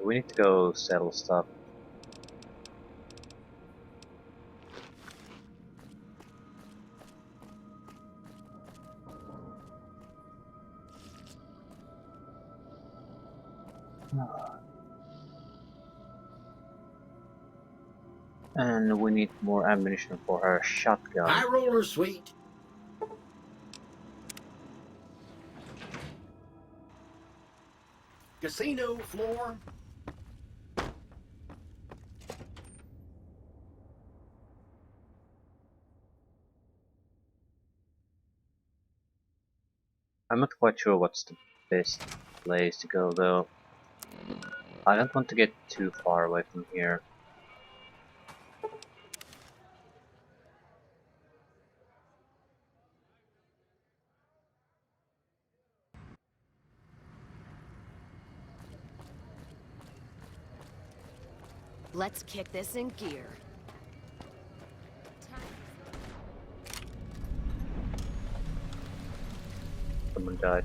We need to go settle stuff. And we need more ammunition for her shotgun. High roller, sweet. Casino floor. I'm not quite sure what's the best place to go though. I don't want to get too far away from here. Let's kick this in gear. Someone died.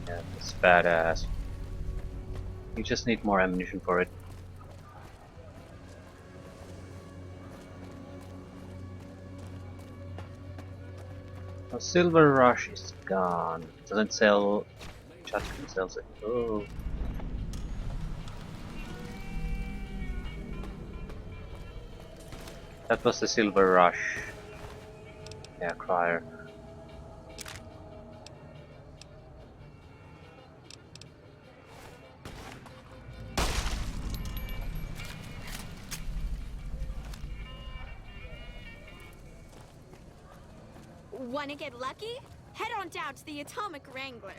Yeah, it's badass. You just need more ammunition for it. Oh, Silver Rush is gone. It doesn't sell. Shotgun sells it. Oh. That was the Silver Rush. Yeah, Crier. Wanna get lucky? Head on down to the Atomic Wrangler.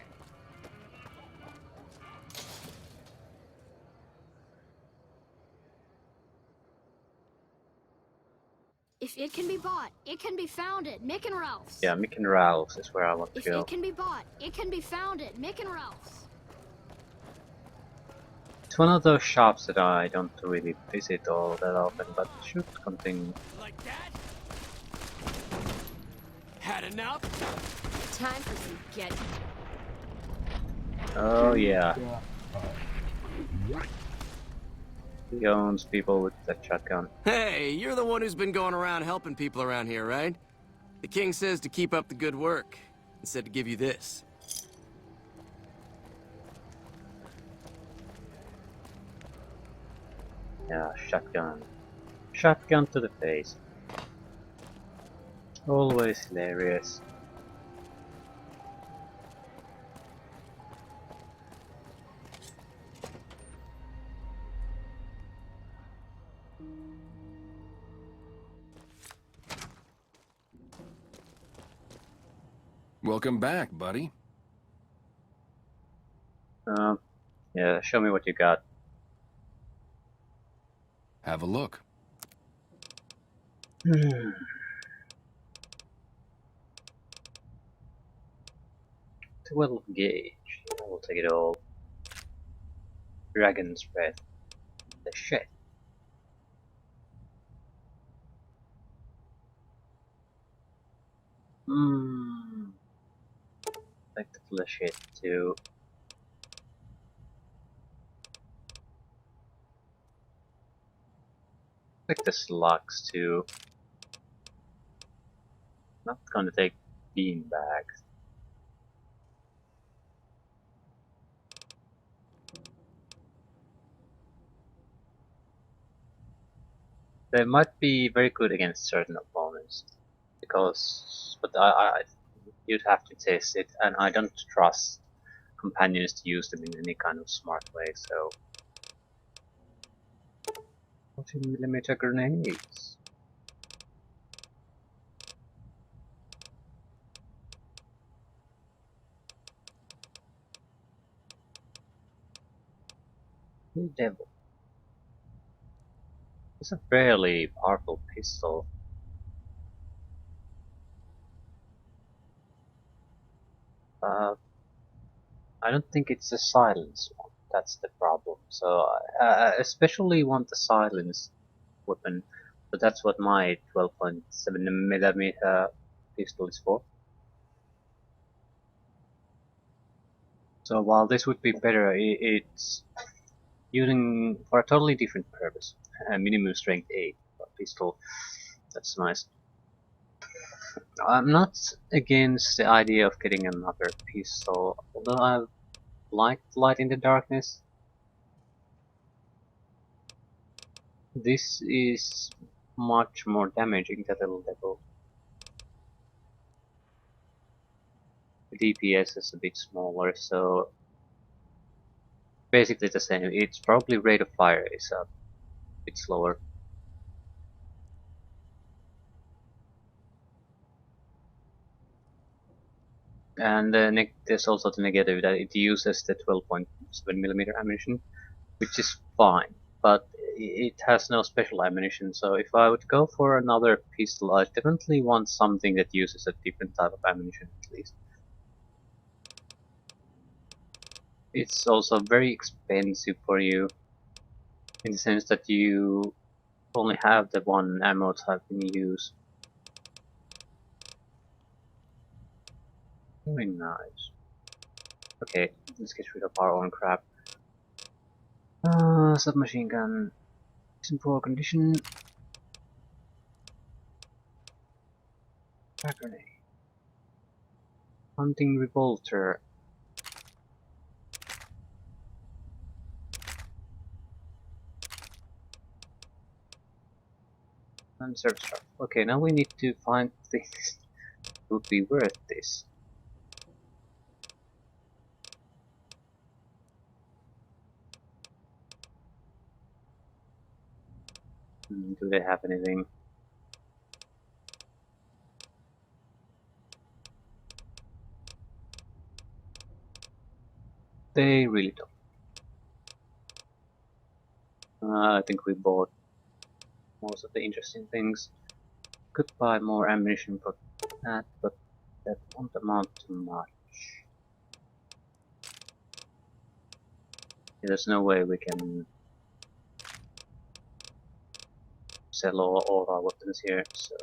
If it can be bought, it can be found at Mick and Ralph's. Yeah, Mick and Ralph's is where I want to If go. it can be bought, it can be found at Mick and Ralph's. It's one of those shops that I don't really visit all that often, but should continue. Like that? Had enough? Time for some get. Oh yeah. He owns people with that shotgun. Hey, you're the one who's been going around helping people around here, right? The king says to keep up the good work, and said to give you this. Yeah, shotgun. Shotgun to the face. Always hilarious. Welcome back, buddy. Yeah, show me what you got. Have a look. 12 gauge. I will take it all. Dragon's breath. The shit. Like the flesh hit too. Like the slugs too. Not gonna take bean bags. They might be very good against certain opponents, because, but you'd have to test it, and I don't trust companions to use them in any kind of smart way. So, 40mm grenades. The devil. It's a fairly powerful pistol. I don't think it's a silence one. That's the problem. So I especially want the silence weapon, but that's what my 12.7 millimeter pistol is for. So while this would be better, it's using for a totally different purpose. Minimum strength 8 pistol. That's nice. I'm not against the idea of getting another pistol, although I like Light in the Darkness. This is much more damaging at a level. The DPS is a bit smaller, so basically the same. It's probably rate of fire is a bit slower. And there's also the negative that it uses the 12.7 millimeter ammunition, which is fine, but it has no special ammunition. So if I would go for another pistol, I definitely want something that uses a different type of ammunition at least. It's also very expensive for you, in the sense that you only have the one ammo type in use. Very nice. Okay, let's get rid of our own crap. Submachine gun is in poor condition. Frag grenade. Hunting revolver. And search trap. Okay, now we need to find things that would be worth this. Do they have anything? They really don't. I think we bought most of the interesting things. Could buy more ammunition for that, but that won't amount to much. Yeah, there's no way we can sell all our weapons here, so...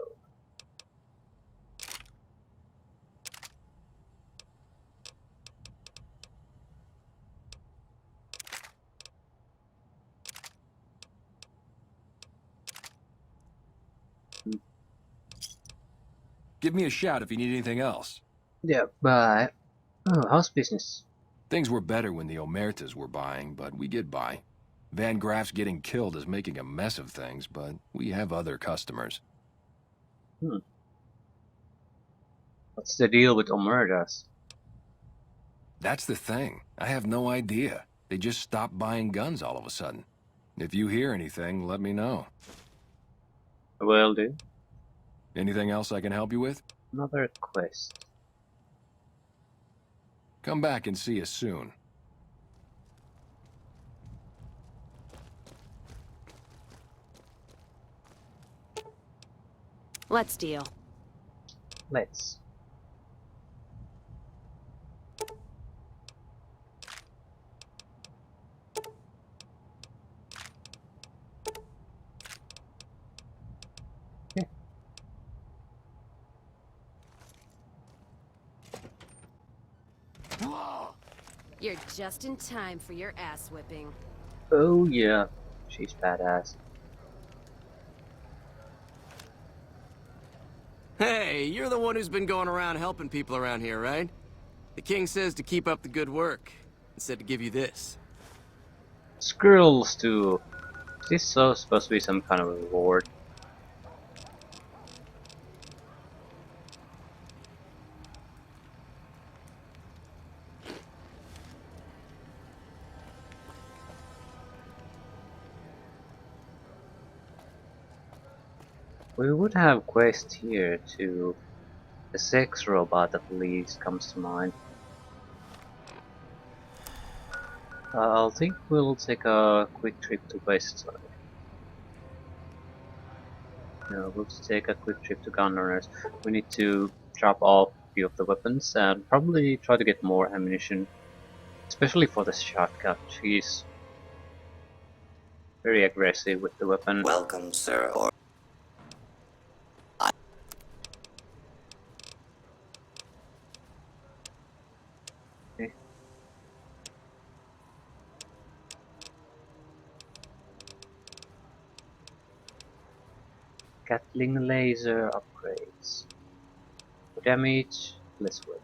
Give me a shout if you need anything else. Yeah, but... Oh, how's business? Things were better when the Omertas were buying, but we get by. Van Graff's getting killed is making a mess of things, but we have other customers. What's the deal with Omertas? That's the thing. I have no idea. They just stopped buying guns all of a sudden. If you hear anything, let me know. Will do. Anything else I can help you with? Another quest. Come back and see us soon. Let's deal. Let's. You're just in time for your ass whipping. Oh yeah, she's badass. Hey, you're the one who's been going around helping people around here, right? The king says to keep up the good work, and said to give you this. Squirrels too. Is this supposed to be some kind of reward? We would have quest here too. The sex robot at least comes to mind. I think we'll take a quick trip to West Side. No, we'll just take a quick trip to Gunrunners. We need to drop off a few of the weapons and probably try to get more ammunition. Especially for the shotgun. She's very aggressive with the weapon. Welcome, sir. Or Okay. Gatling laser upgrades. For damage, less weight.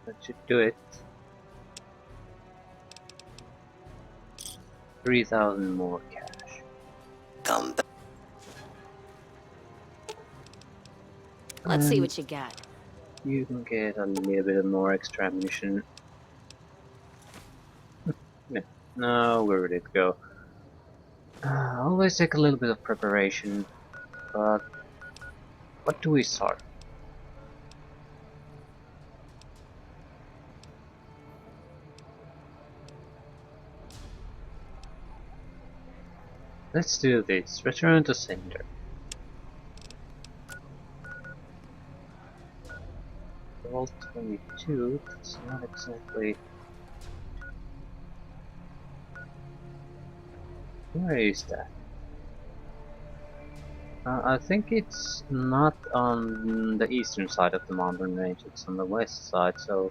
That should do it. 3,000 more cash. come back. Let's see And what you got. you can get a little bit more extra ammunition. No, no, we're ready to go. Always take a little bit of preparation, but what do we start? Let's do this. Return to sender. Vault 22, that's not exactly... Where is that? I think it's not on the eastern side of the mountain range, it's on the west side, so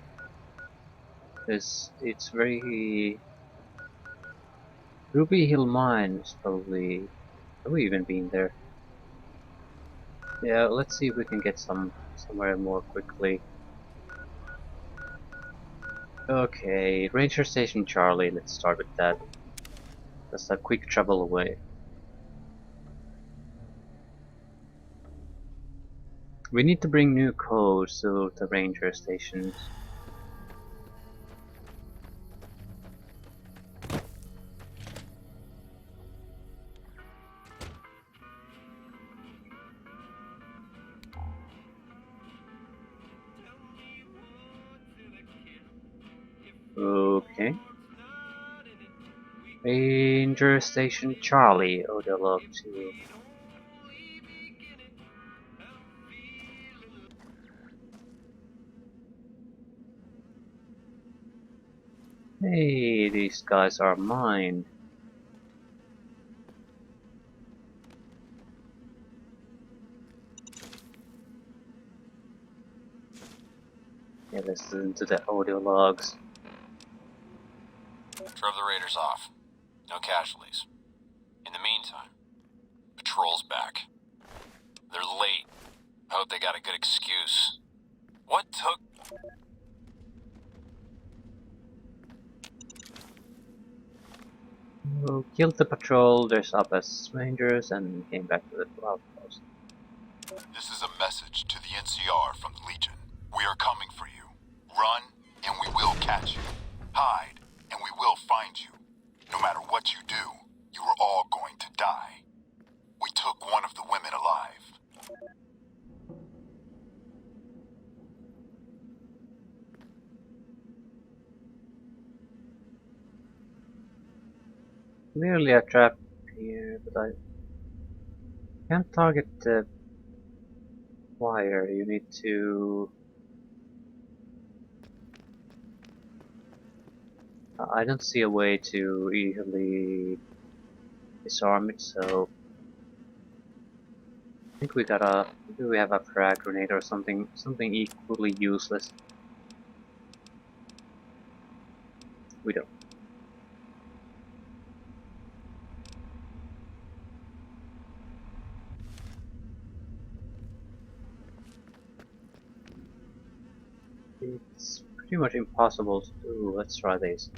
it's very... Ruby Hill Mine is probably... Have we even been there? Yeah, let's see if we can get somewhere more quickly. Okay, Ranger Station Charlie, let's start with that. That's a quick travel away. We need to bring new codes to the ranger stations. Okay. Ranger Station Charlie, audio log 2. Hey, these guys are mine. Yeah, listen to the audio logs. Drove the raiders off. No casualties. In the meantime, patrol's back. They're late. I hope they got a good excuse. What took... Who killed the patrol, dressed up as rangers, and came back to the outpost. This is a message to the NCR from the Legion. We are coming for you. Run, and we will catch you. Hide, and we will find you. No matter what you do, you are all going to die. We took one of the women alive. Clearly a trap here, but I can't target the wire. You need to... I don't see a way to easily disarm it, so I think we gotta... Maybe we have a frag grenade or something equally useless. We don't. It's pretty much impossible to do. Let's try this.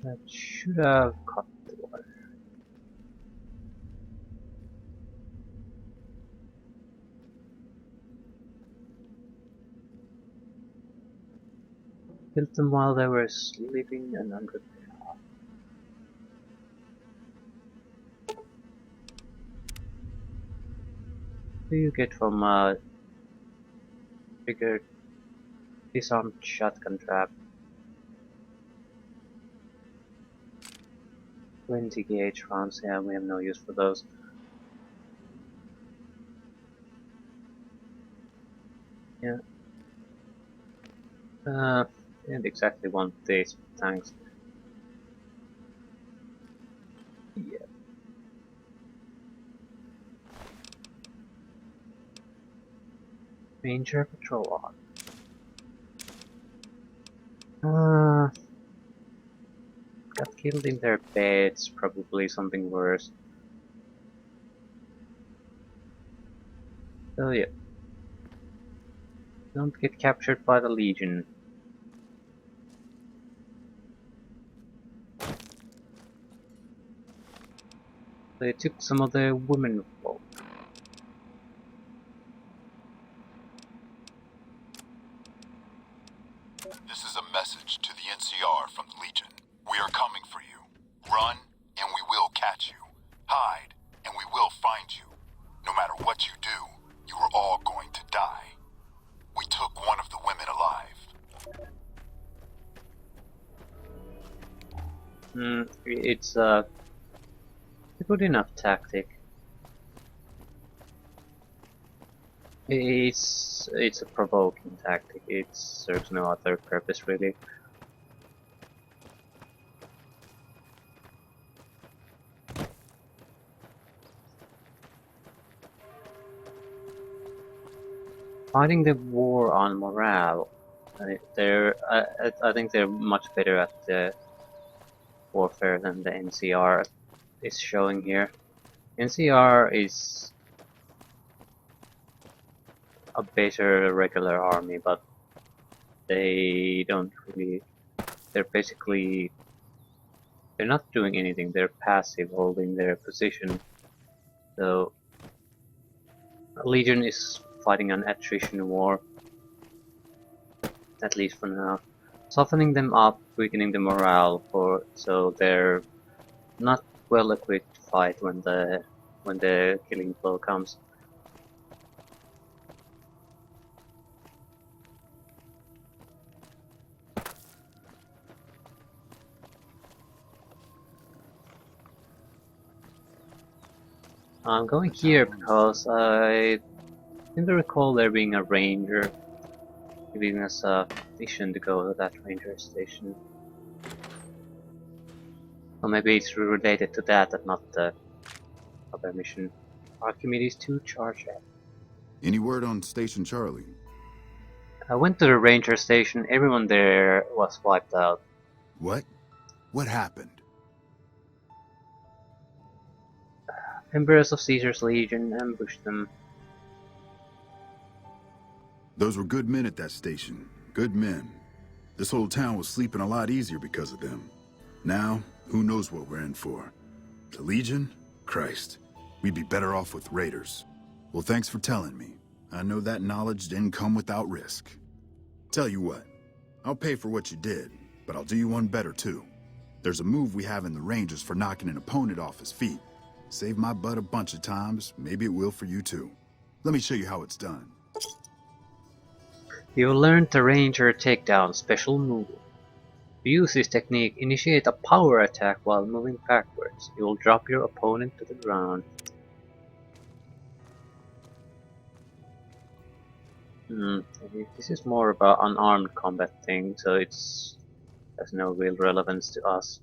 That should have cut the water. Killed them while they were sleeping and under. What do you get from a triggered disarmed shotgun trap? 20 gauge rounds, yeah, we have no use for those. Yeah. And exactly want these tanks. Yeah. Ranger patrol on. Got killed in their beds, probably something worse. So yeah. Don't get captured by the Legion. They took some of the women folk. This is a message to the NCR from the Legion. We are coming for you. Run, and we will catch you. Hide, and we will find you. No matter what you do, you are all going to die. We took one of the women alive. It's a good enough tactic. It's a provoking tactic. It serves no other purpose really. Fighting the war on morale. I think they're much better at the warfare than the NCR is showing here. NCR is a better regular army, but they don't really. They're basically. They're not doing anything. They're passive, holding their position. So Legion is fighting an attrition war, at least for now. Softening them up, weakening the morale, so they're not well equipped to fight when the killing blow comes. I'm going here because I seem to recall there being a ranger giving us a mission to go to that ranger station. Or maybe it's related to that and not the other mission. Archimedes 2 charge at. Any word on Station Charlie? I went to the ranger station, everyone there was wiped out. What? What happened? Members of Caesar's Legion ambushed them. Those were good men at that station. Good men. This whole town was sleeping a lot easier because of them. Now, who knows what we're in for? The Legion? Christ. We'd be better off with raiders. Well, thanks for telling me. I know that knowledge didn't come without risk. Tell you what, I'll pay for what you did, but I'll do you one better too. There's a move we have in the Rangers for knocking an opponent off his feet. Saved my butt a bunch of times, maybe it will for you too. Let me show you how it's done. You learned the ranger takedown special move. To use this technique, initiate a power attack while moving backwards. You will drop your opponent to the ground. This is more about unarmed combat thing, so it's has no real relevance to us.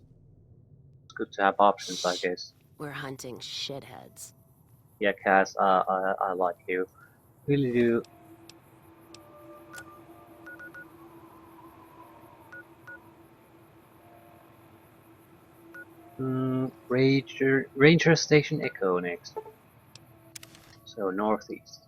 It's good to have options, I guess. We're hunting shitheads. Yeah, Cass, I like you. Really do. Ranger Station Echo next. So northeast.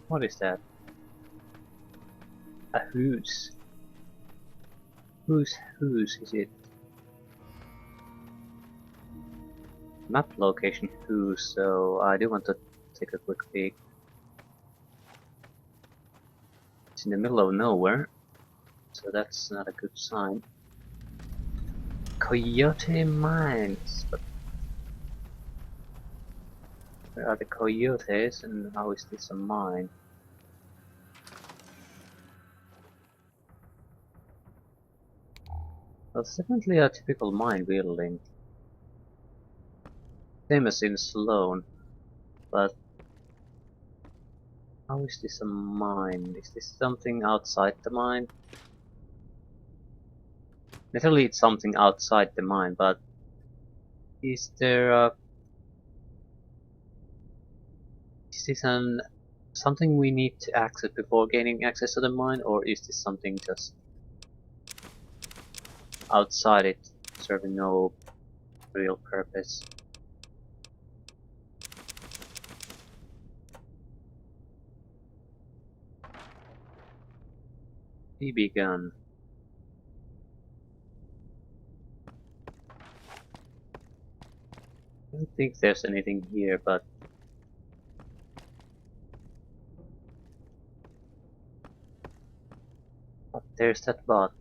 What is that? A whose? Whose is it? Map location whose, so I do want to take a quick peek. It's in the middle of nowhere, so that's not a good sign. Coyote Mines, but where are the coyotes and how is this a mine? Well, it's definitely a typical mine building. Same as in Sloan, but how is this a mine? Is this something outside the mine? Naturally it's something outside the mine, but is there a... Is this something we need to access before gaining access to the mine, or is this something just outside it, serving no real purpose? BB gun. I don't think there's anything here, but there's that bot.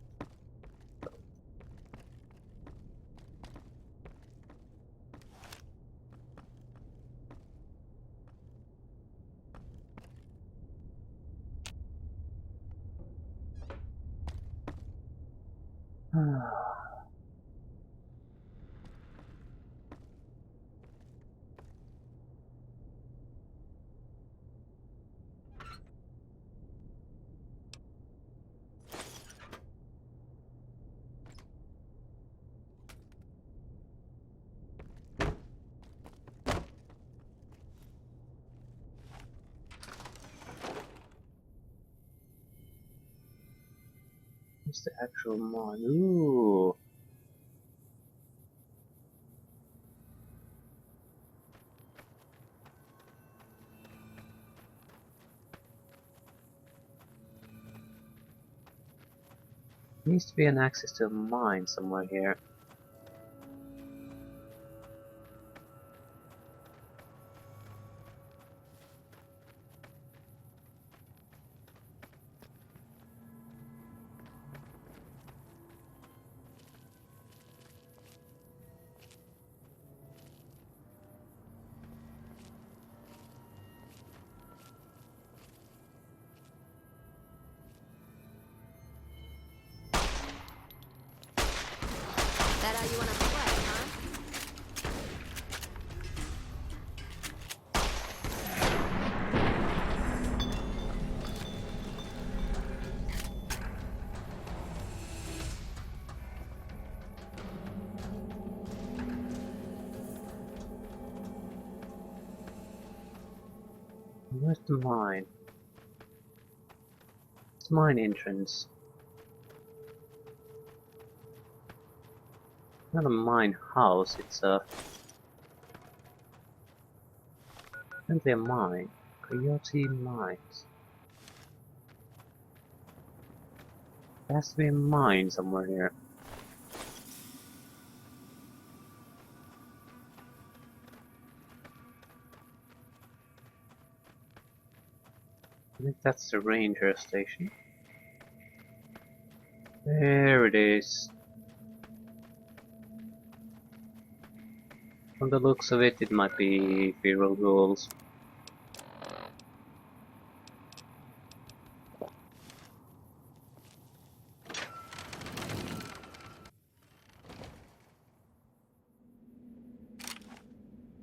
What's the actual mine? Ooh. Needs to be an access to a mine somewhere here. That how you wanna play, huh? Where's the mine? It's mine entrance. Not a mine house, it's simply a mine. Coyote Mines. There has to be a mine somewhere here. I think that's the ranger station. There it is. From the looks of it, it might be feral ghouls.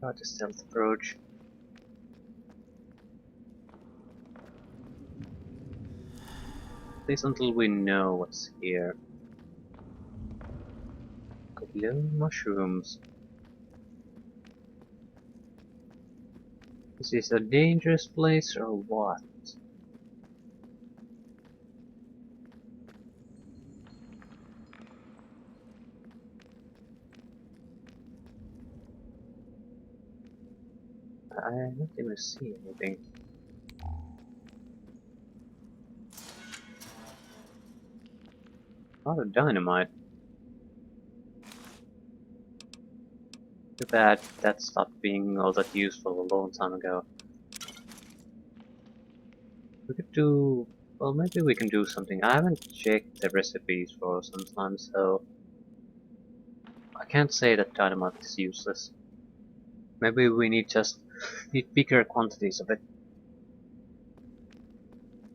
Got a stealth approach. At least until we know what's here. Got little mushrooms. Is this a dangerous place or what? I don't even see anything. A lot of dynamite. Too bad that stopped being all that useful a long time ago. We could do... well, maybe we can do something. I haven't checked the recipes for some time, so... I can't say that dynamite is useless. Maybe we need bigger quantities of it.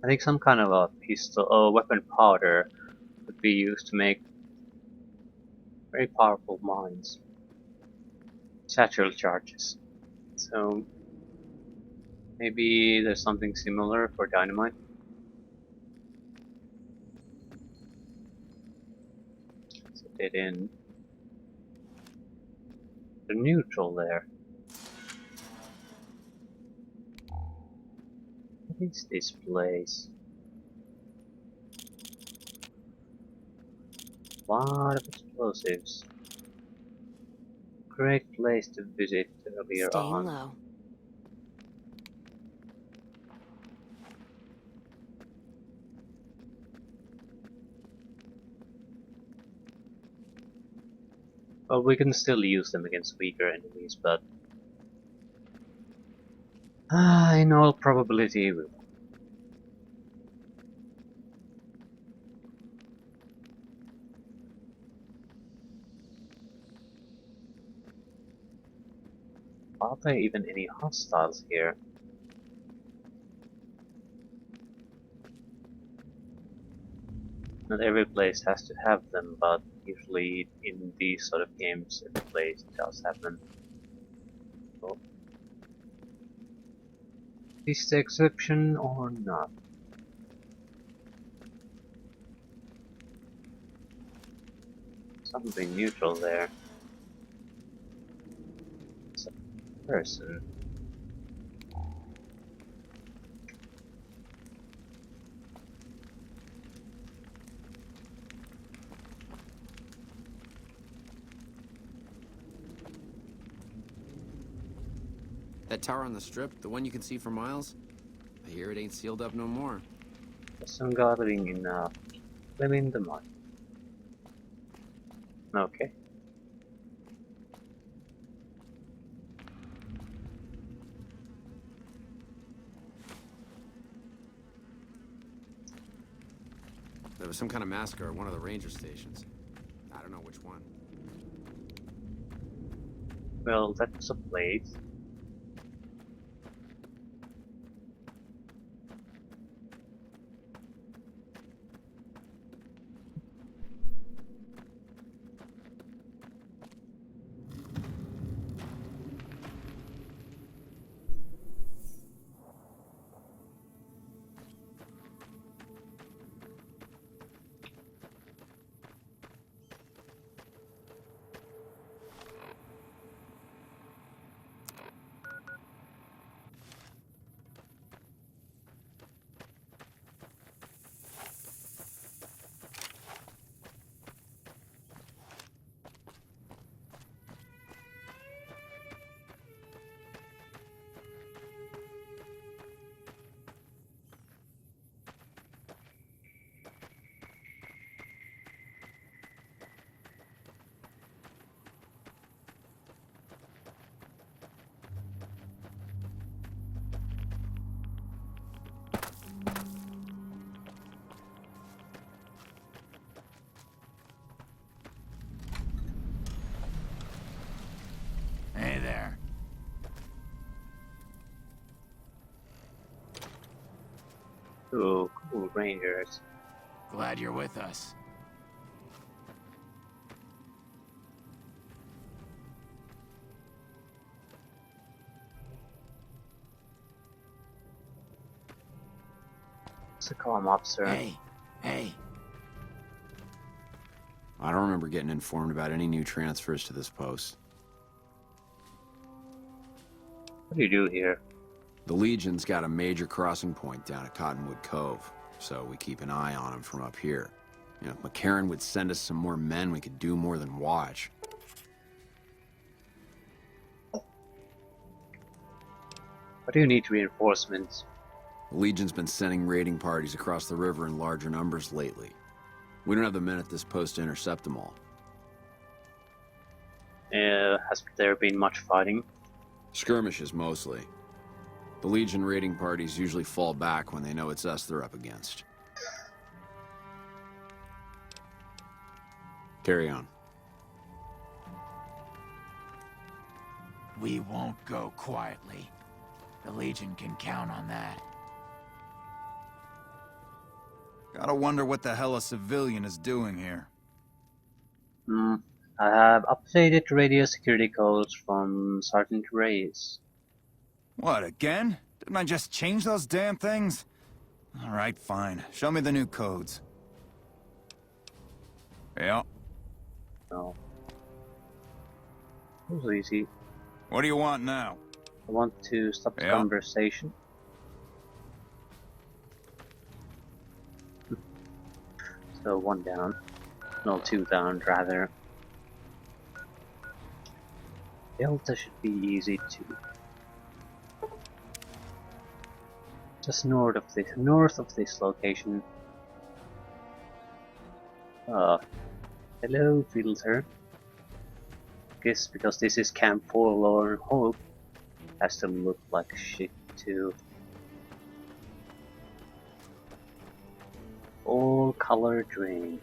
I think some kind of a pistol or weapon powder would be used to make very powerful mines. Satchel charges. So maybe there's something similar for dynamite. Set it in the neutral there. What is this place? Lot of explosives. Great place to visit earlier Staying on. low. Well, we can still use them against weaker enemies, but in all probability we won't. Are there even any hostiles here? Not every place has to have them, but usually in these sort of games every place does have them. So, is the exception or not? Something neutral there. It's a person. That tower on the strip, the one you can see for miles? I hear it ain't sealed up no more. Some gathering in living the mud. Okay. There was some kind of massacre at one of the ranger stations. I don't know which one. Well, that's a place. Hey there. Ooh, cool rangers. Glad you're with us. a calm officer. Hey, hey. I don't remember getting informed about any new transfers to this post. What do you do here? The Legion's got a major crossing point down at Cottonwood Cove, so we keep an eye on them from up here. You know, if McCarran would send us some more men, we could do more than watch. What do you need reinforcements? The Legion's been sending raiding parties across the river in larger numbers lately. We don't have the men at this post to intercept them all. Has there been much fighting? Skirmishes, mostly. The Legion raiding parties usually fall back when they know it's us they're up against. Carry on. We won't go quietly. The Legion can count on that. Gotta wonder what the hell a civilian is doing here. I have updated radio security codes from Sergeant Reyes. What, again? Didn't I just change those damn things? Alright, fine. Show me the new codes. Yeah. No. It was easy. What do you want now? I want to stop the Yeah. conversation. So 1 down. No, 2 down, rather. Delta should be easy too. Just north of this location. Hello, filter. Guess because this is Camp Forlorn Hope, has to look like shit too. All color drain.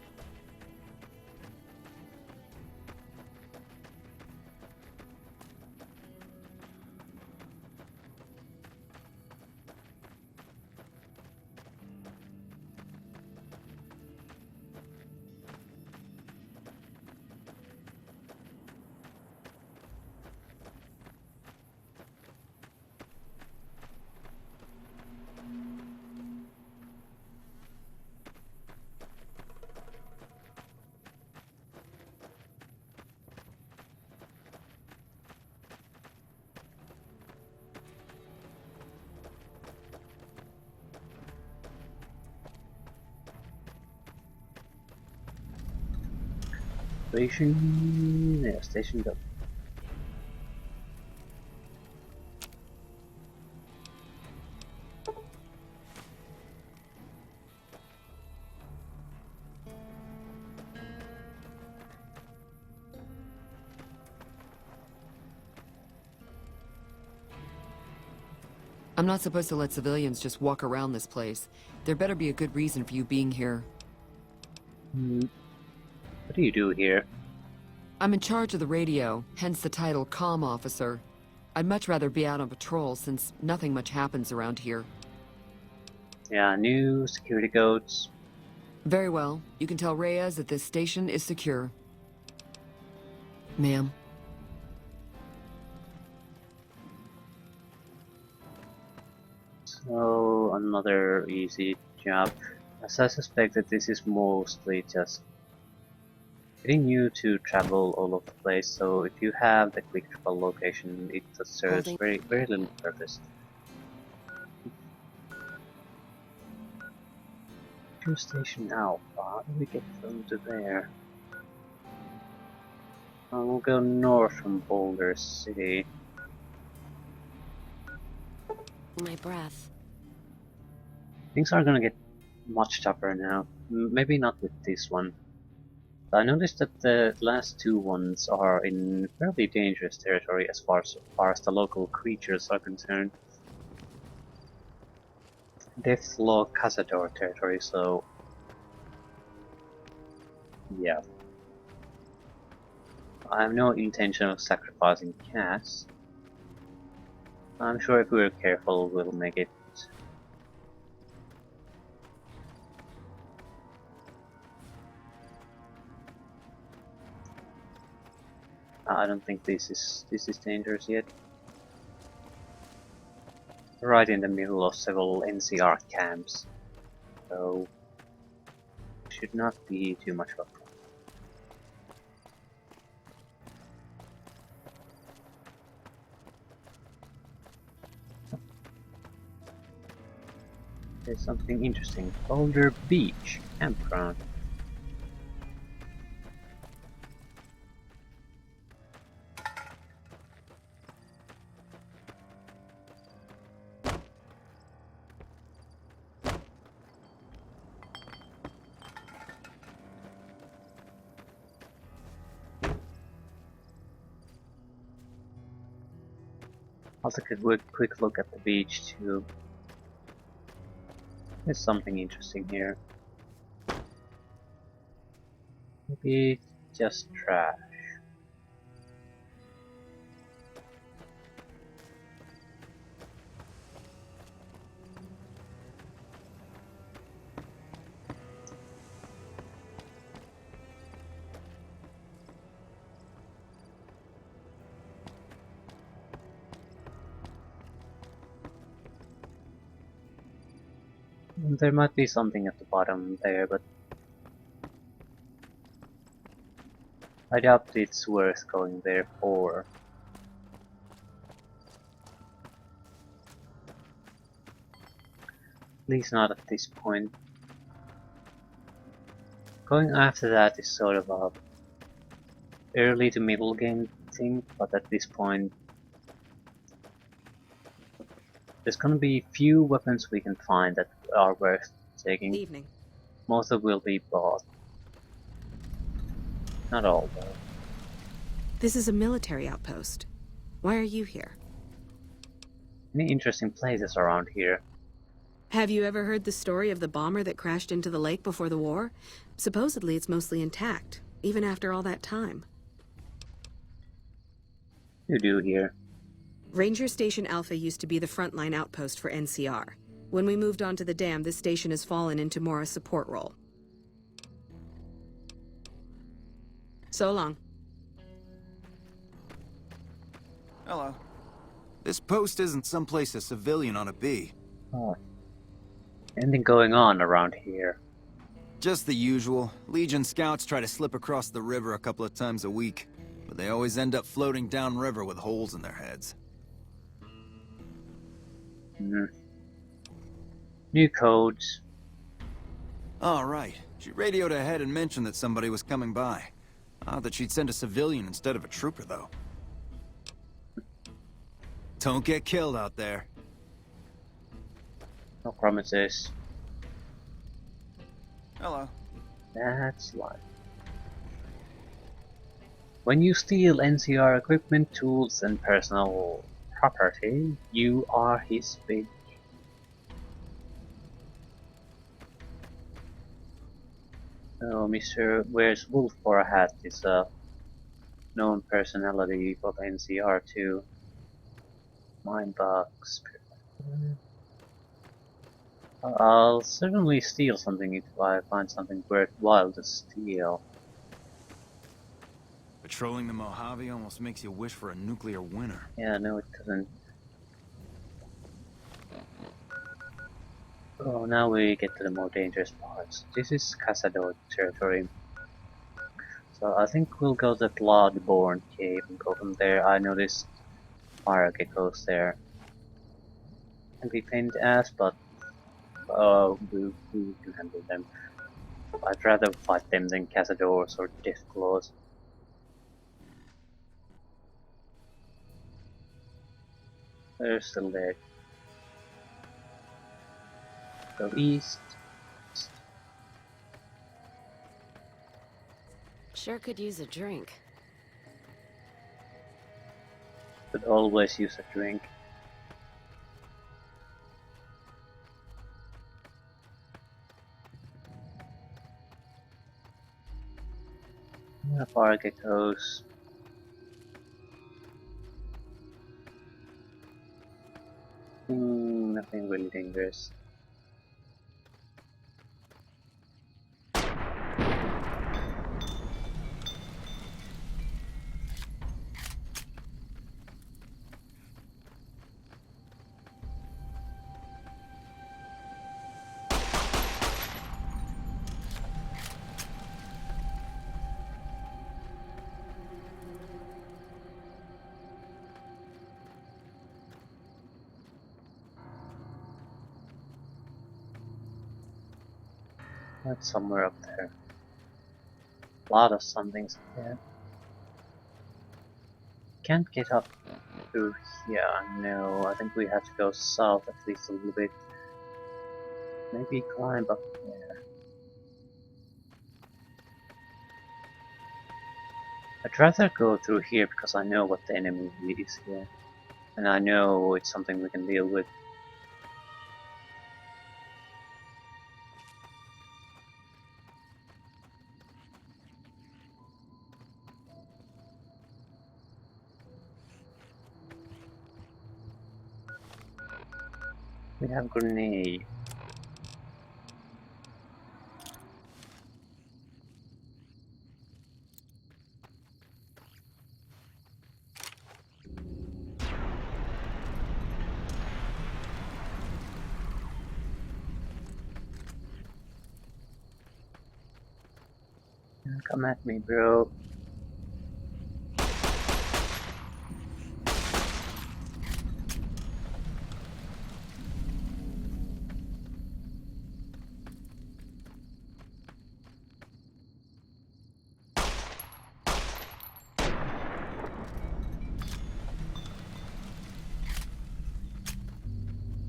Station, yeah, station go. I'm not supposed to let civilians just walk around this place. There better be a good reason for you being here. What do you do here? I'm in charge of the radio, hence the title Comm Officer. I'd much rather be out on patrol since nothing much happens around here. Yeah, new security codes. Very well. You can tell Reyes that this station is secure. Ma'am. So, another easy job. As I suspected, this is mostly just getting you to travel all over the place, so if you have the quick travel location, it just serves very little purpose. To Station Alpha, how do we get them to there? We'll go north from Boulder City. My breath. Things are gonna get much tougher now. Maybe not with this one. I noticed that the last 2 ones are in fairly dangerous territory as far as the local creatures are concerned. Deathlaw Cazador territory, so yeah. I have no intention of sacrificing Cass. I'm sure if we're careful we'll make it. I don't think this is dangerous yet. Right in the middle of several NCR camps. so should not be too much of a problem. There's something interesting. Boulder Beach campground. I'll take a quick look at the beach too. There's something interesting here. Maybe it's just trash. There might be something at the bottom there, but I doubt it's worth going there for. At least not at this point. Going after that is sort of a early to middle game thing, but at this point there's gonna be few weapons we can find that are worth taking. Evening. Most of will be bought. Not all though. This is a military outpost. Why are you here? Any interesting places around here? Have you ever heard the story of the bomber that crashed into the lake before the war? Supposedly it's mostly intact, even after all that time. You do here. Ranger Station Alpha used to be the frontline outpost for NCR. When we moved onto the dam, this station has fallen into more a support role. So long. Hello. This post isn't someplace a civilian ought to be. Oh. Anything going on around here? Just the usual. Legion scouts try to slip across the river a couple of times a week, but they always end up floating downriver with holes in their heads. New codes. All right. She radioed ahead and mentioned that somebody was coming by. Odd that she'd send a civilian instead of a trooper, though. Don't get killed out there. No promises. Hello. That's life. When you steal NCR equipment, tools, and personal property, you are his bitch. So, Mr. Wears Wolf for a Hat is a known personality of NCR too. Mine box. I'll certainly steal something if I find something worthwhile to steal. Patrolling the Mojave almost makes you wish for a nuclear winter. Yeah, no it doesn't. Oh, now we get to the more dangerous parts. This is Cazador territory. So I think we'll go to the Bloodborne cave and go from there. I noticed fire geckos there. Can be pain in the ass, but we can handle them. I'd rather fight them than Cazadors or Deathclaws. They're still there. Go east. Sure could use a drink. Could always use a drink. Fire geckos. Nothing really dangerous. That's somewhere up there. A lot of somethings there. Can't get up through here, no. I think we have to go south at least a little bit. Maybe climb up there. I'd rather go through here because I know what the enemy is here. And I know it's something we can deal with. We have grenade. Come at me, bro.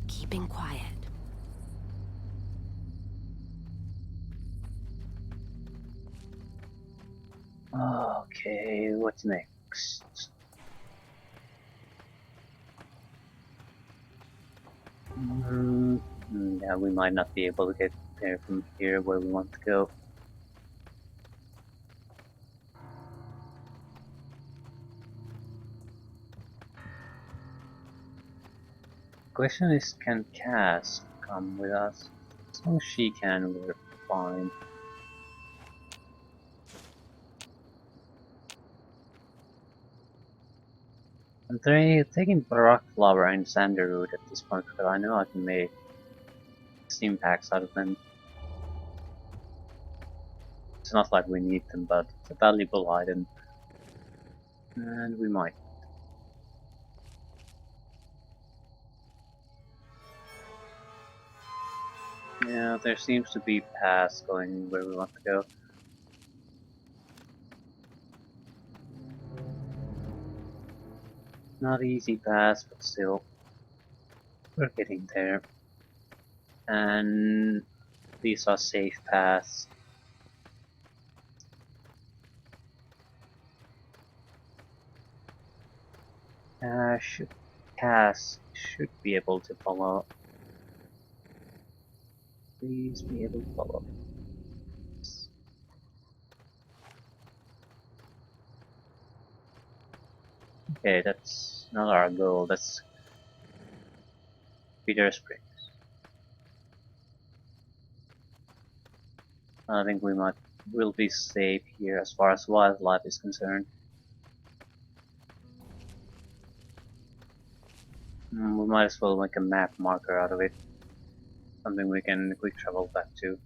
Keeping quiet. Okay, what's next? Yeah, we might not be able to get there from here where we want to go. Question is, can Cass come with us? As long as she can, we're fine. I'm taking Barak Flower and Sanderwood at this point because I know I can make steam packs out of them. It's not like we need them, but it's a valuable item. And we might. Yeah, there seems to be paths going where we want to go. Not easy paths, but still. We're getting there. And these are safe paths. Cass should be able to follow. Please be able to follow. Okay, that's not our goal, that's Peter Springs. I think will be safe here as far as wildlife is concerned. We might as well make a map marker out of it. Something we can quick travel back to.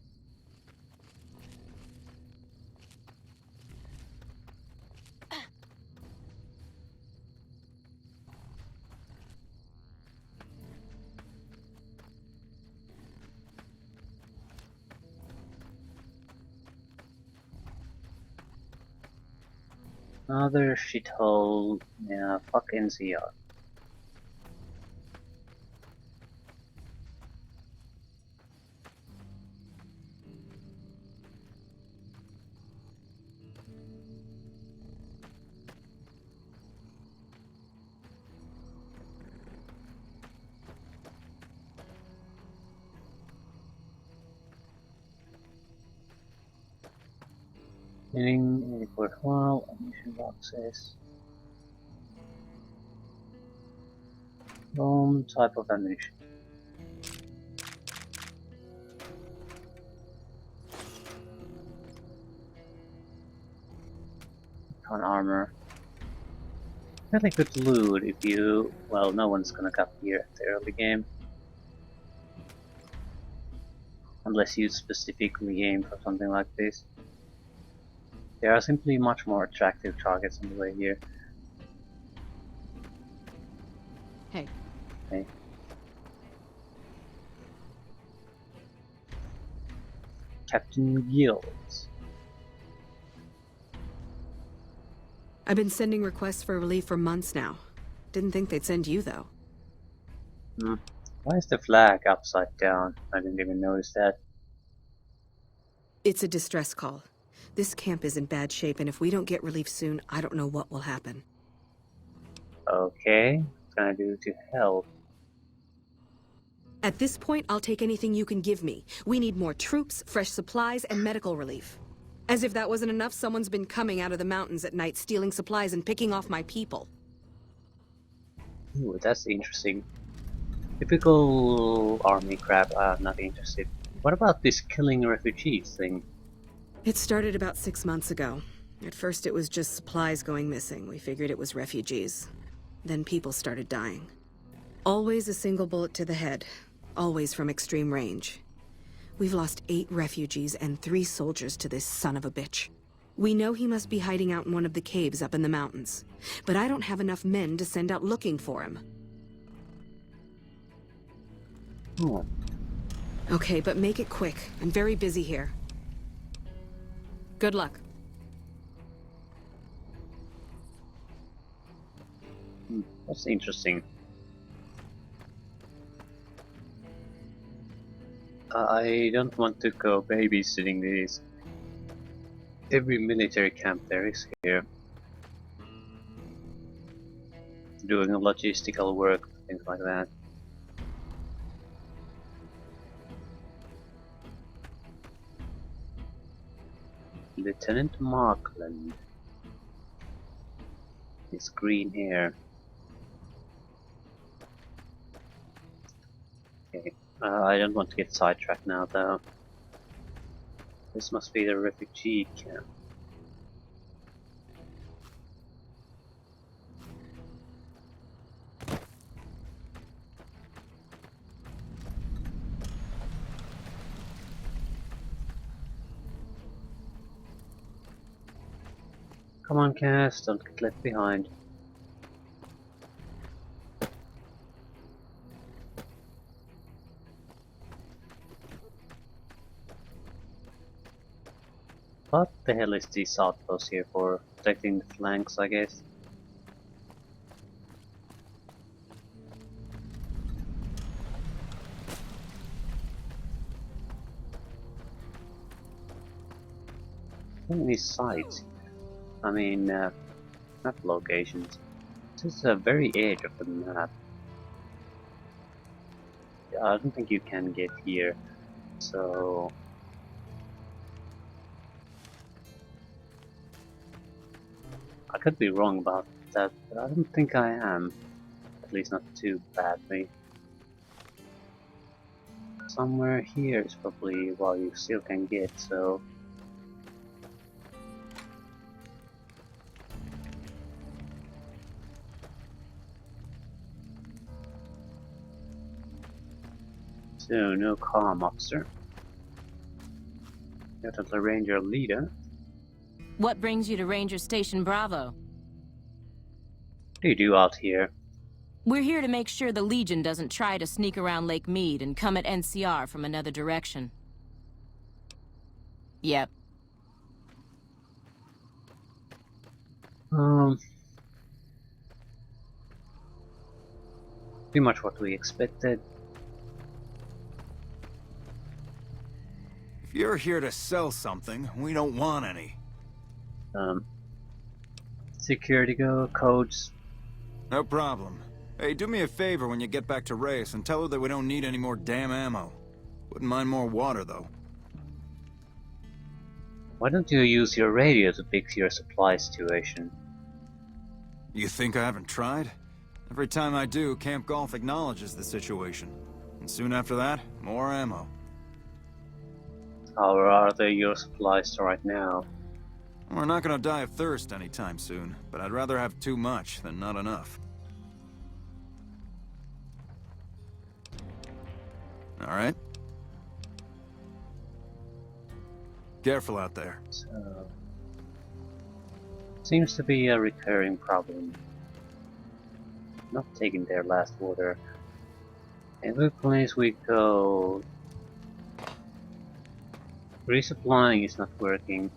Another shithole. Yeah, fuck NCR. Getting a worthwhile ammunition boxes. Type of ammunition. On armor. Really good loot if you... well, no one's gonna come here at the early game. Unless you specifically aim for something like this. There are simply much more attractive targets on the way here. Hey. Hey. Captain Gills. I've been sending requests for relief for months now. Didn't think they'd send you, though. Why is the flag upside down? I didn't even notice that. It's a distress call. This camp is in bad shape, and if we don't get relief soon, I don't know what will happen. Okay, what can I do to help? At this point, I'll take anything you can give me. We need more troops, fresh supplies, and medical relief. As if that wasn't enough, someone's been coming out of the mountains at night, stealing supplies and picking off my people. Ooh, that's interesting. Typical army crap, I'm not interested. What about this killing refugees thing? It started about 6 months ago. At first it was just supplies going missing. We figured it was refugees. Then people started dying. Always a single bullet to the head. Always from extreme range. We've lost 8 refugees and 3 soldiers to this son of a bitch. We know he must be hiding out in one of the caves up in the mountains. But I don't have enough men to send out looking for him. Oh. Okay, but make it quick. I'm very busy here. Good luck. That's interesting. I don't want to go babysitting these. Every military camp there is here. Doing a logistical work, things like that. Lieutenant Markland. His green hair. Okay. I don't want to get sidetracked now though. This must be the refugee camp. Come on, Cass, don't get left behind. What the hell is this outpost here for? Protecting the flanks, I guess. So many sites. I mean, map locations. This is the very edge of the map. Yeah, I don't think you can get here, so... I could be wrong about that, but I don't think I am. At least not too badly. Somewhere here is probably what you still can get, so... So, no comm officer. Definitely Ranger leader. What brings you to Ranger Station Bravo? What do you do out here? We're here to make sure the Legion doesn't try to sneak around Lake Mead and come at NCR from another direction. Yep. Pretty much what we expected. If you're here to sell something, we don't want any. Security codes. No problem. Hey, do me a favor when you get back to Reyes and tell her that we don't need any more damn ammo. Wouldn't mind more water, though. Why don't you use your radio to fix your supply situation? You think I haven't tried? Every time I do, Camp Golf acknowledges the situation. And soon after that, more ammo. How are they your supplies right now? We're not gonna die of thirst anytime soon, but I'd rather have too much than not enough. Alright? Careful out there. So, seems to be a recurring problem. Not taking their last water. Every place we go, Resupplying is not working.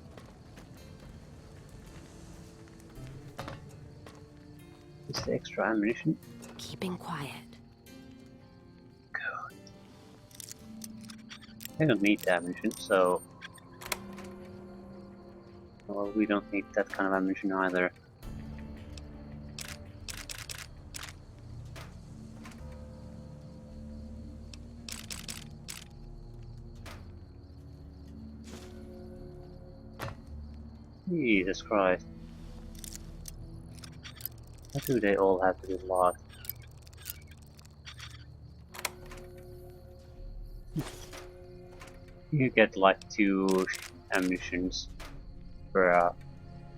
Is the extra ammunition? Keeping quiet. God. I don't need the ammunition, so... Well, we don't need that kind of ammunition either. Jesus Christ. Why do they all have to be locked? You get like 2 ammunitions per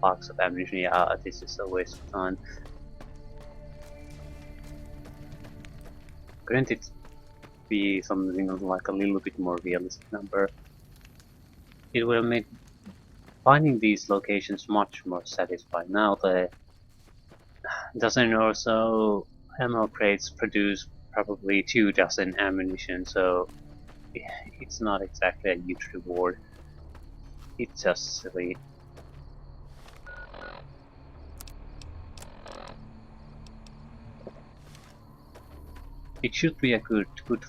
box of ammunition. Yeah, this is a waste of time. Couldn't it be something like a little bit more realistic number? It would have made finding these locations much more satisfying. Now the dozen or so ammo crates produce probably 2 dozen ammunition, so it's not exactly a huge reward. It's just silly. It should be a good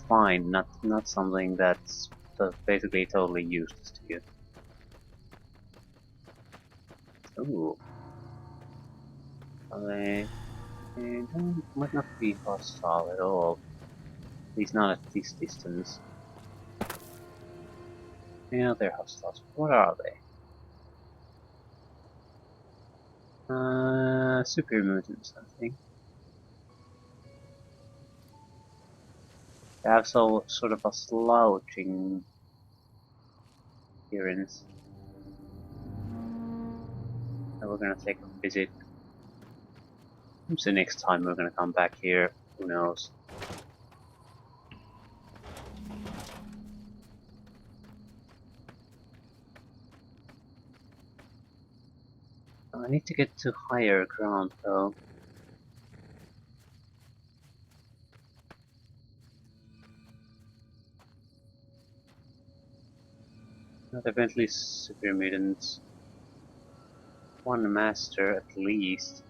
find, not something that's basically totally useless to you. Ooh. They might not be hostile at all. At least not at this distance. Yeah, they're hostile. What are they? Super mutants, I think. They have sort of a slouching appearance. And we're gonna take a visit. When's the next time we're gonna come back here? Who knows? I need to get to higher ground though. Not eventually super mutants. One master at least.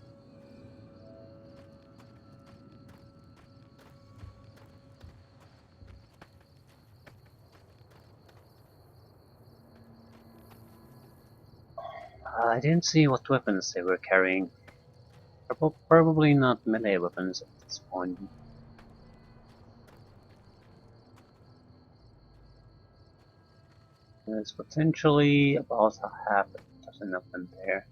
I didn't see what weapons they were carrying. Probably not melee weapons at this point. There's potentially about a half a dozen of them there.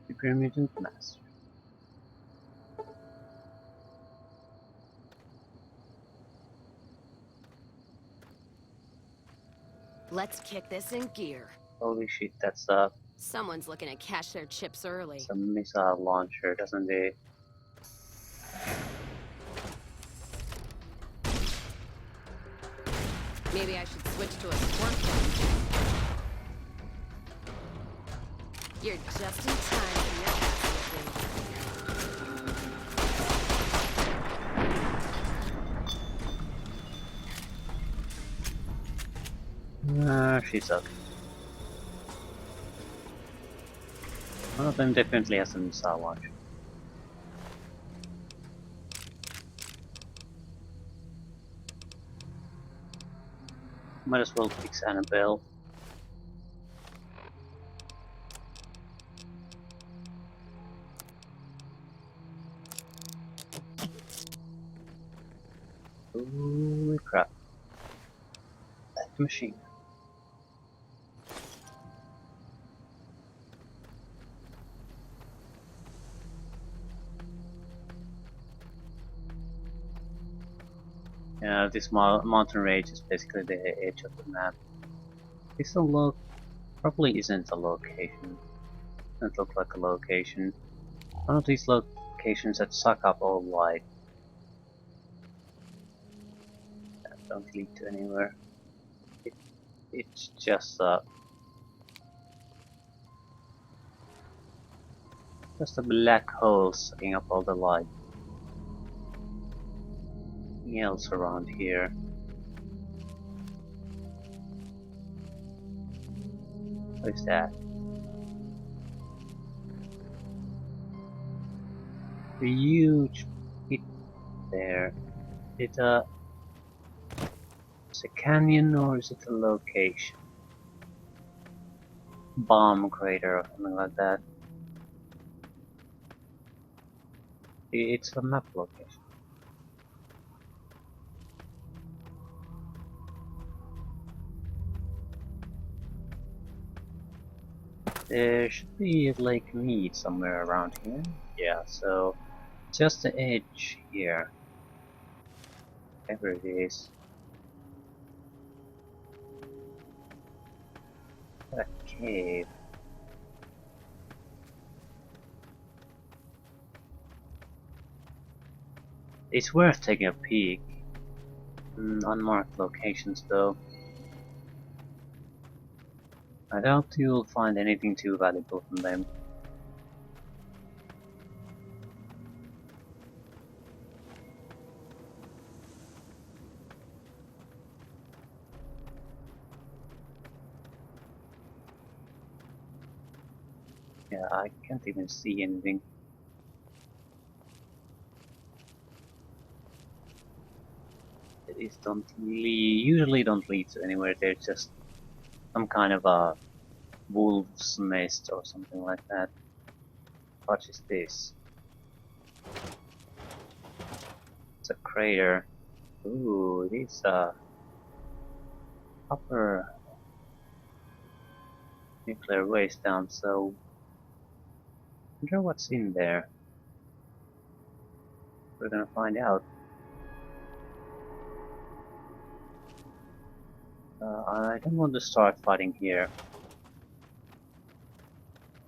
Super Mutant Master. Let's kick this in gear. Holy shit, that's Someone's looking to cash their chips early. a missile launcher, doesn't it? Maybe I should switch to a sport gun. You're just in time for your She's up. One of them definitely has a missile launcher. Might as well fix Annabelle. Holy crap. That machine. Yeah, this mountain range is basically the edge of the map. This probably isn't a location. Doesn't look like a location. One of these locations that suck up all light. That don't lead to anywhere. It's just a black hole sucking up all the light. Nothing else around here. What is that? A huge pit there. Is it a canyon or is it a location? Bomb crater or something like that. It's a map location. There should be a Lake Mead somewhere around here. Yeah, so just the edge here. Whatever it is. A cave. It's worth taking a peek. Unmarked locations though. I doubt you'll find anything too valuable from them. Yeah, I can't even see anything. These usually don't lead to anywhere. They're just some kind of a wolf's nest or something like that. What is this? It's a crater. Ooh, it is a upper nuclear waste dump, so I wonder what's in there. We're gonna find out. I don't want to start fighting here.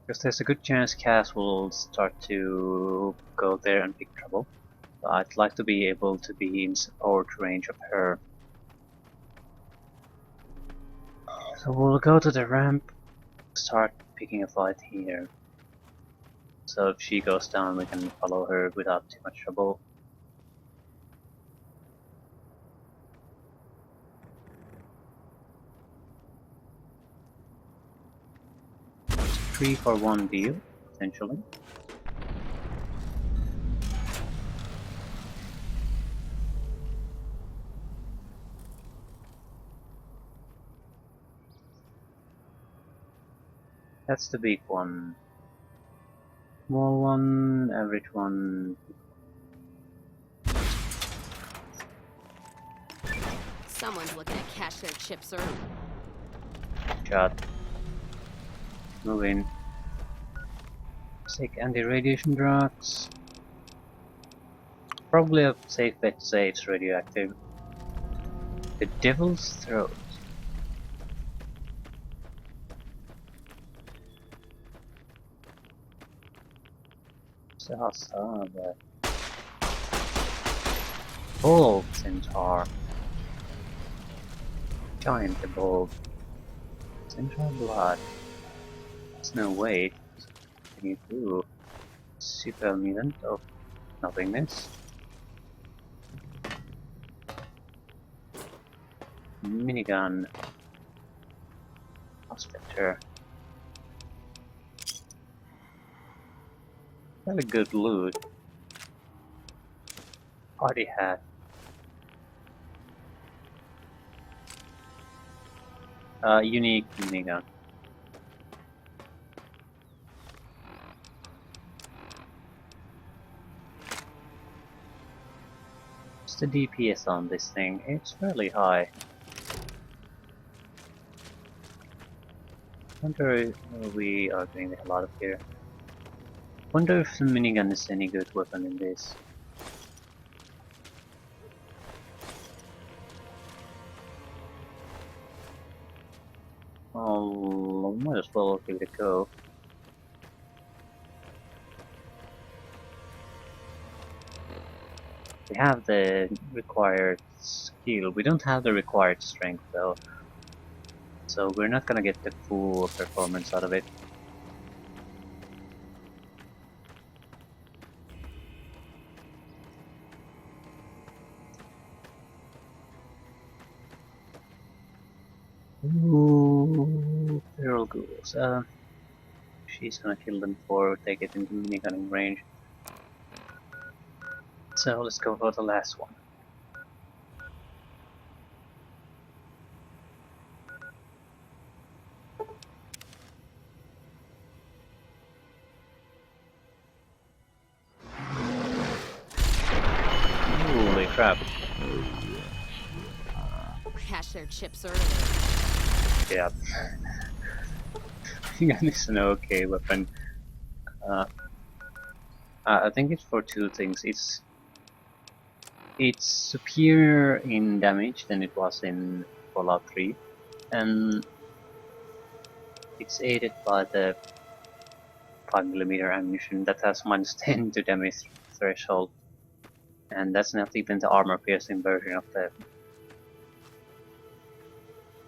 Because there's a good chance Cass will start to go there and pick trouble. I'd like to be able to be in support range of her. So we'll go to the ramp, start picking a fight here. So if she goes down, we can follow her without too much trouble. It's a 3-for-1 deal, potentially. That's the big one. Small one, average one. Someone's looking to cash their chips early. Shot. Move in. Take anti-radiation drugs. Probably a safe bet to say it's radioactive. The Devil's Throat. Sasa, Bulb Centaur. Giant Bulb. Centaur Blood. There's no weight. What can you do? Super mutant of nothingness. Minigun. Prospector. Very good loot. Party hat. Unique minigun. What's the DPS on this thing? It's fairly high. Wonder if we are getting a lot of here. Wonder if the minigun is any good weapon in this. Oh, might as well give it a go. We have the required skill. We don't have the required strength though. so we're not gonna get the full performance out of it. Ooh, feral ghouls. She's gonna kill them before they get into minigunning range. So let's go for the last one. Holy crap. Cash their chips early. Yeah. Gun is an okay weapon. I think it's for two things. It's superior in damage than it was in Fallout 3, and it's aided by the 5mm ammunition that has -10 to damage threshold, and that's not even the armor-piercing version of the.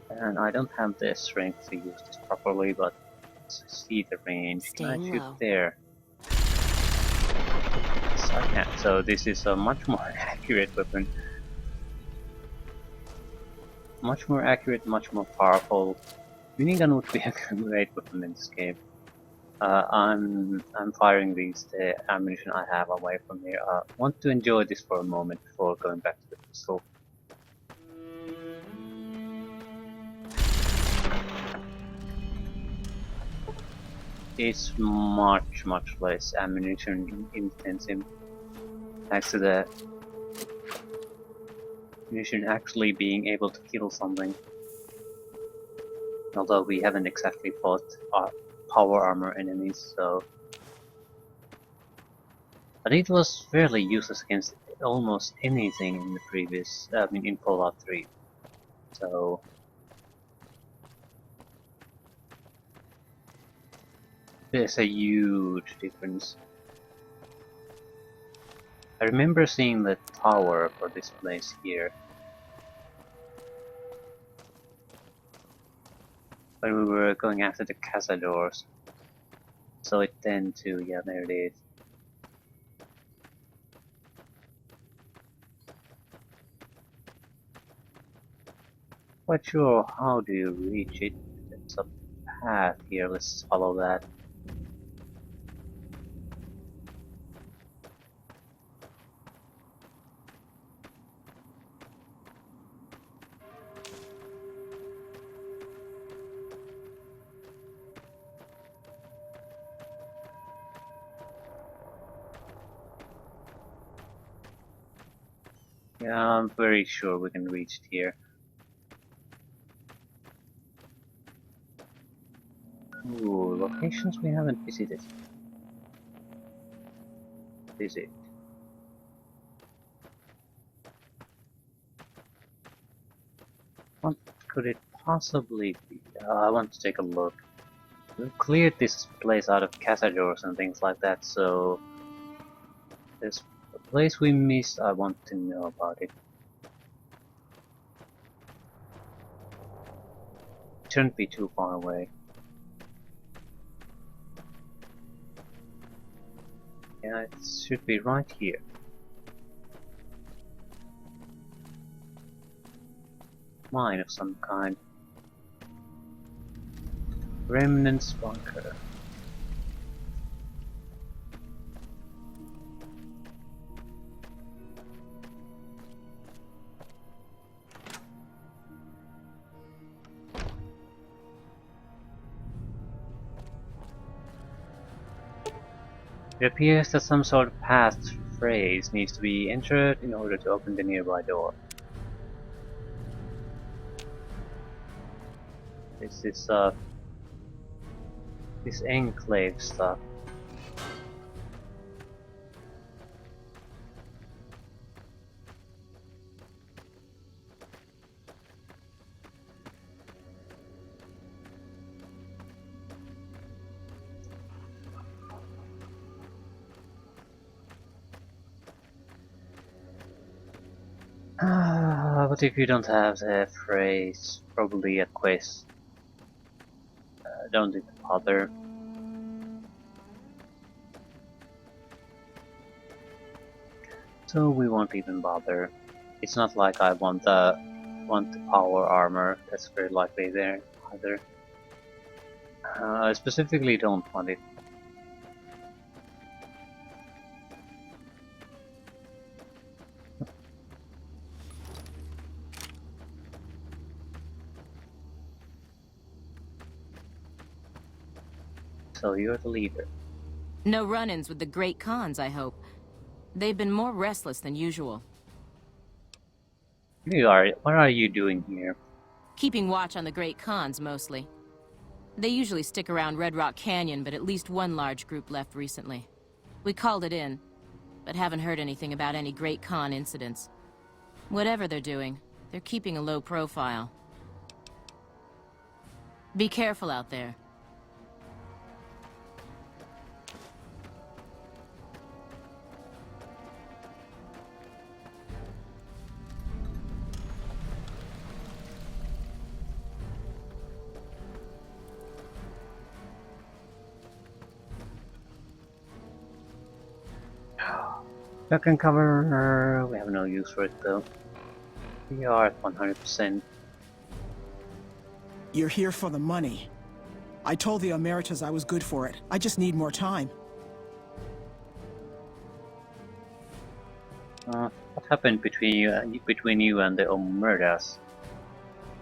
And I don't have the strength to use this properly, but see the range. Can I Staying shoot low. there? Yes, I can. So this is a much more accurate weapon. Much more accurate, much more powerful. Minigun would be a great weapon in this game. I'm firing the ammunition I have away from here. Want to enjoy this for a moment before going back to the pistol. It's much less ammunition intensive, thanks to the ammunition actually being able to kill something. Although we haven't exactly fought power armor enemies, so. But it was fairly useless against almost anything in the previous, in Fallout 3. So. There's a huge difference. I remember seeing the tower for this place here. When we were going after the cazadors. So it then too, yeah, there it is. Quite sure how do you reach it. There's a path here, let's follow that. Yeah, I'm very sure we can reach it here. Ooh, locations we haven't visited. Visit. What could it possibly be? I want to take a look. We've cleared this place out of cazadors and things like that, so there's a place we missed. I want to know about it. Shouldn't be too far away. Yeah, it should be right here. Mine of some kind. Remnants bunker. It appears that some sort of passphrase needs to be entered in order to open the nearby door. This is this enclave stuff. But if you don't have the phrase, probably a quest. don't even bother. So we won't even bother. It's not like I want the power armor. That's very likely there either. I specifically don't want it. So you're the leader. No run-ins with the Great Khans, I hope. They've been more restless than usual. What are you doing here? Keeping watch on the Great Khans, mostly. They usually stick around Red Rock Canyon, but at least one large group left recently. We called it in, but haven't heard anything about any Great Khan incidents. Whatever they're doing, they're keeping a low profile. Be careful out there. Duck and cover. We have no use for it though. We are at 100%. You're here for the money. I told the Emeritus I was good for it. I just need more time. What happened between you and the Omertas?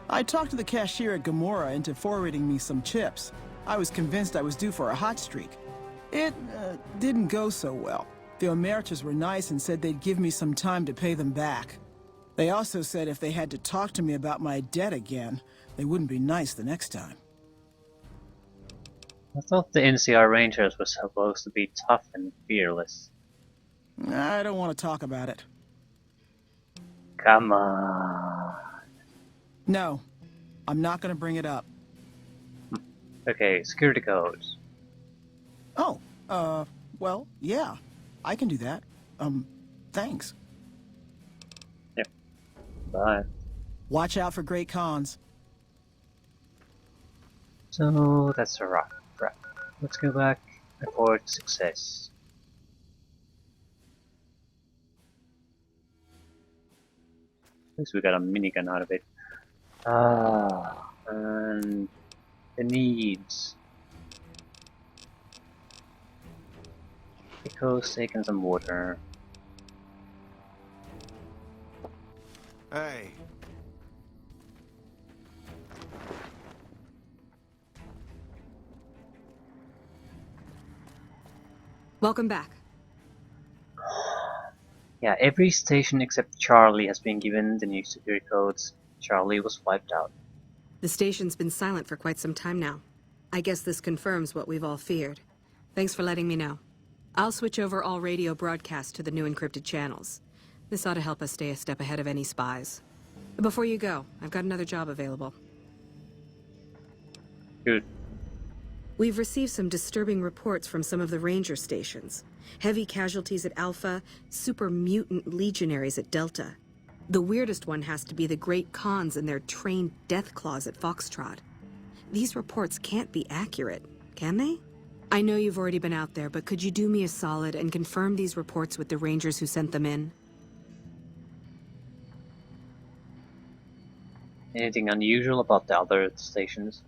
I talked to the cashier at Gamora into forwarding me some chips. I was convinced I was due for a hot streak. It didn't go so well. The Emeritus were nice and said they'd give me some time to pay them back. They also said if they had to talk to me about my debt again, they wouldn't be nice the next time. I thought the NCR Rangers were supposed to be tough and fearless. I don't want to talk about it. Come on. No, I'm not going to bring it up. Okay, security codes. Oh, well, yeah. I can do that. Thanks. Yep. Bye. Watch out for Great Khans. So that's a wrap. Right. Let's go back. Report success. At least we got a minigun out of it. And the needs. Echo's taking some water. Hey. Welcome back. Yeah, every station except Charlie has been given the new security codes. Charlie was wiped out. The station's been silent for quite some time now. I guess this confirms what we've all feared. Thanks for letting me know. I'll switch over all radio broadcasts to the new encrypted channels. This ought to help us stay a step ahead of any spies. Before you go, I've got another job available. Good. We've received some disturbing reports from some of the ranger stations. Heavy casualties at Alpha, super mutant legionaries at Delta. The weirdest one has to be the Great Khans and their trained death claws at Foxtrot. These reports can't be accurate, can they? I know you've already been out there, but could you do me a solid and confirm these reports with the Rangers who sent them in? Anything unusual about the other stations?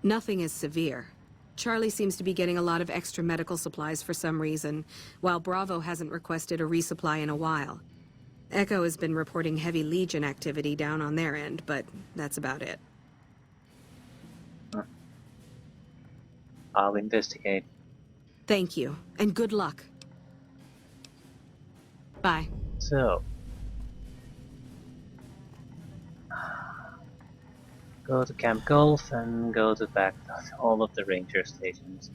Nothing is severe. Charlie seems to be getting a lot of extra medical supplies for some reason, while Bravo hasn't requested a resupply in a while. Echo has been reporting heavy Legion activity down on their end, but that's about it. I'll investigate. Thank you, and good luck. Bye. So, go to Camp Golf and go to back all of the ranger stations.